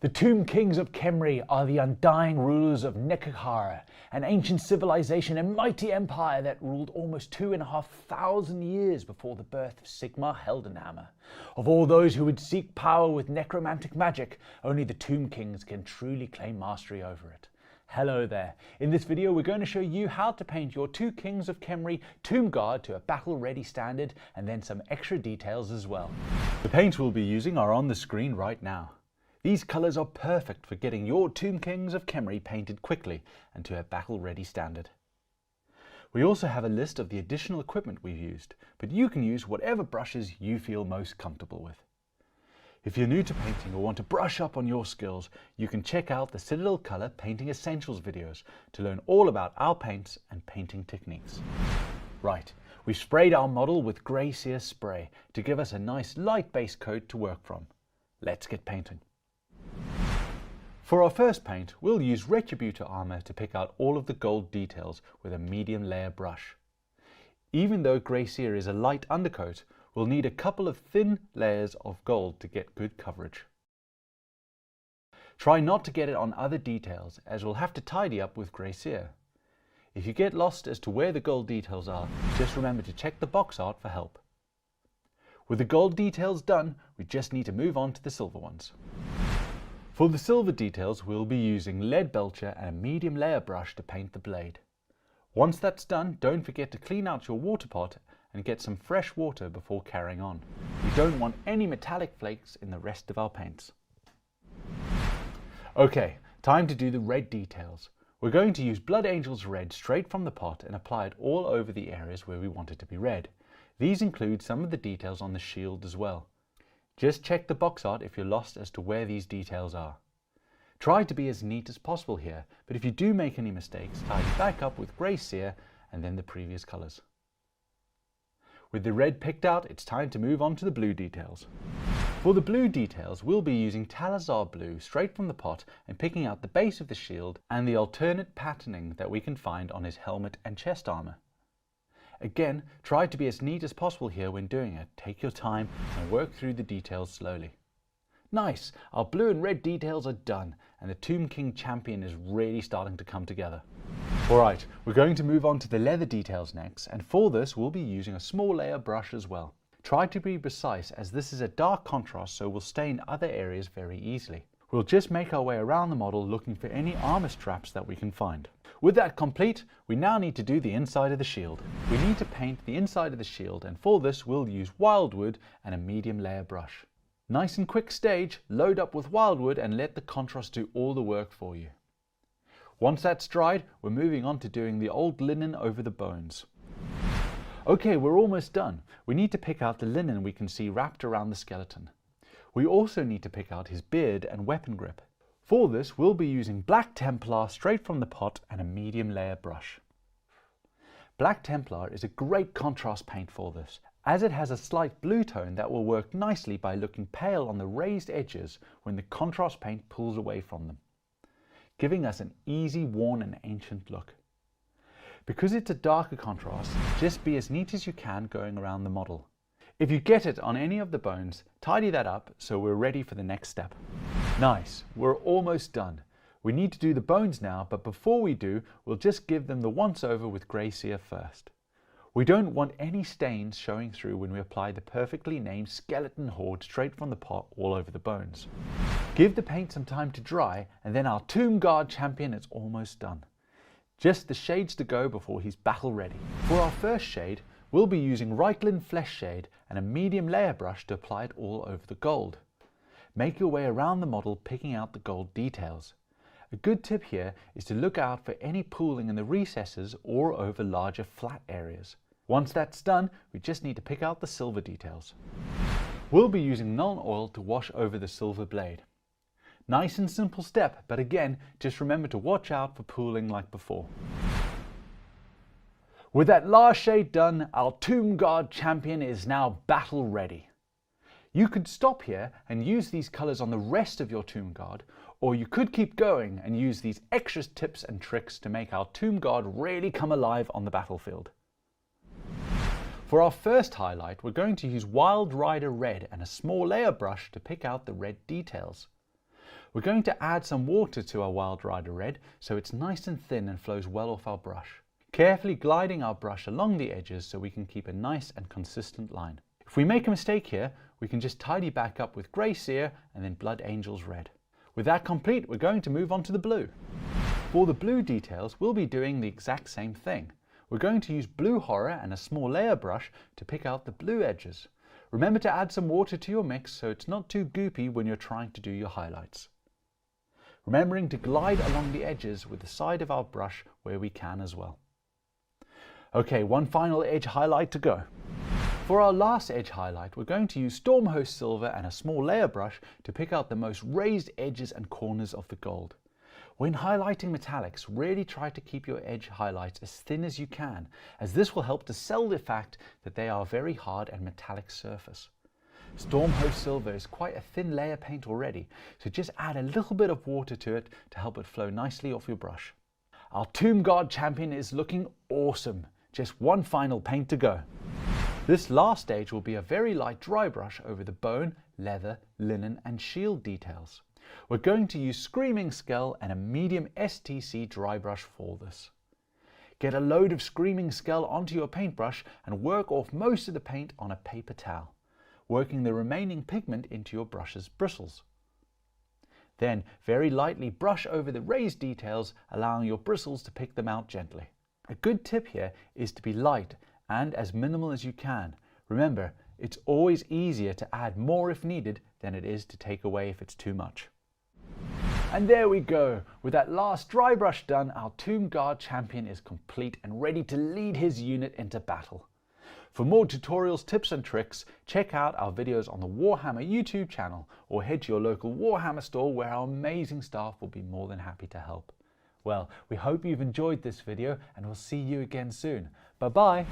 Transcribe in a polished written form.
The Tomb Kings of Khemri are the undying rulers of Nekhara, an ancient civilization and mighty empire that ruled almost 2,500 years before the birth of Sigmar Heldenhammer. Of all those who would seek power with necromantic magic, only the Tomb Kings can truly claim mastery over it. Hello there. In this video we're going to show you how to paint your two Kings of Khemri Tomb Guard to a battle-ready standard, and then some extra details as well. The paints we'll be using are on the screen right now. These colours are perfect for getting your Tomb Kings of Khemri painted quickly and to a battle-ready standard. We also have a list of the additional equipment we've used, but you can use whatever brushes you feel most comfortable with. If you're new to painting or want to brush up on your skills, you can check out the Citadel Colour Painting Essentials videos to learn all about our paints and painting techniques. Right, we've sprayed our model with grey sear spray to give us a nice light base coat to work from. Let's get painting. For our first paint, we'll use Retributor armor to pick out all of the gold details with a medium layer brush. Even though grey sear is a light undercoat, we'll need a couple of thin layers of gold to get good coverage. Try not to get it on other details, as we'll have to tidy up with grey sear. If you get lost as to where the gold details are, just remember to check the box art for help. With the gold details done, we just need to move on to the silver ones. For the silver details, we'll be using lead belcher and a medium layer brush to paint the blade. Once that's done, don't forget to clean out your water pot and get some fresh water before carrying on. We don't want any metallic flakes in the rest of our paints. Okay, time to do the red details. We're going to use Blood Angel's red straight from the pot and apply it all over the areas where we want it to be red. These include some of the details on the shield as well. Just check the box art if you're lost as to where these details are. Try to be as neat as possible here, but if you do make any mistakes, tidy back up with grey sear and then the previous colours. With the red picked out, it's time to move on to the blue details. For the blue details, we'll be using Talazar blue straight from the pot and picking out the base of the shield and the alternate patterning that we can find on his helmet and chest armour. Again, try to be as neat as possible here when doing it. Take your time and work through the details slowly. Nice! Our blue and red details are done and the Tomb King champion is really starting to come together. Alright, we're going to move on to the leather details next, and for this we'll be using a small layer brush as well. Try to be precise, as this is a dark contrast, so we'll stain other areas very easily. We'll just make our way around the model looking for any armor straps that we can find. With that complete, we now need to do the inside of the shield. We need to paint the inside of the shield, and for this we'll use Wildwood and a medium layer brush. Nice and quick stage, load up with Wildwood and let the contrast do all the work for you. Once that's dried, we're moving on to doing the old linen over the bones. Okay, we're almost done. We need to pick out the linen we can see wrapped around the skeleton. We also need to pick out his beard and weapon grip. For this, we'll be using Black Templar straight from the pot and a medium layer brush. Black Templar is a great contrast paint for this, as it has a slight blue tone that will work nicely by looking pale on the raised edges when the contrast paint pulls away from them, giving us an easy, worn and ancient look. Because it's a darker contrast, just be as neat as you can going around the model. If you get it on any of the bones, tidy that up so we're ready for the next step. Nice, we're almost done. We need to do the bones now, but before we do, we'll just give them the once over with grey sear first. We don't want any stains showing through when we apply the perfectly named skeleton horde straight from the pot all over the bones. Give the paint some time to dry, and then our Tomb Guard champion is almost done. Just the shades to go before he's battle ready. For our first shade, we'll be using Reikland Flesh Shade and a medium layer brush to apply it all over the gold. Make your way around the model picking out the gold details. A good tip here is to look out for any pooling in the recesses or over larger flat areas. Once that's done, we just need to pick out the silver details. We'll be using Nuln Oil to wash over the silver blade. Nice and simple step, but again, just remember to watch out for pooling like before. With that last shade done, our Tomb Guard champion is now battle ready. You could stop here and use these colours on the rest of your Tomb Guard, or you could keep going and use these extra tips and tricks to make our Tomb Guard really come alive on the battlefield. For our first highlight, we're going to use Wild Rider Red and a small layer brush to pick out the red details. We're going to add some water to our Wild Rider Red so it's nice and thin and flows well off our brush, carefully gliding our brush along the edges so we can keep a nice and consistent line. If we make a mistake here, we can just tidy back up with Grey Seer and then Blood Angels Red. With that complete, we're going to move on to the blue. For the blue details, we'll be doing the exact same thing. We're going to use Blue Horror and a small layer brush to pick out the blue edges. Remember to add some water to your mix so it's not too goopy when you're trying to do your highlights. Remembering to glide along the edges with the side of our brush where we can as well. Okay, one final edge highlight to go. For our last edge highlight, we're going to use Stormhost Silver and a small layer brush to pick out the most raised edges and corners of the gold. When highlighting metallics, really try to keep your edge highlights as thin as you can, as this will help to sell the fact that they are a very hard and metallic surface. Stormhost Silver is quite a thin layer paint already, so just add a little bit of water to it to help it flow nicely off your brush. Our Tomb Guard champion is looking awesome. Just one final paint to go. This last stage will be a very light dry brush over the bone, leather, linen and shield details. We're going to use Screaming Skull and a medium STC dry brush for this. Get a load of Screaming Skull onto your paintbrush and work off most of the paint on a paper towel, working the remaining pigment into your brush's bristles. Then very lightly brush over the raised details, allowing your bristles to pick them out gently. A good tip here is to be light and as minimal as you can. Remember, it's always easier to add more if needed than it is to take away if it's too much. And there we go. With that last dry brush done, our Tomb Guard champion is complete and ready to lead his unit into battle. For more tutorials, tips and tricks, check out our videos on the Warhammer YouTube channel or head to your local Warhammer store where our amazing staff will be more than happy to help. Well, we hope you've enjoyed this video and we'll see you again soon. Bye bye!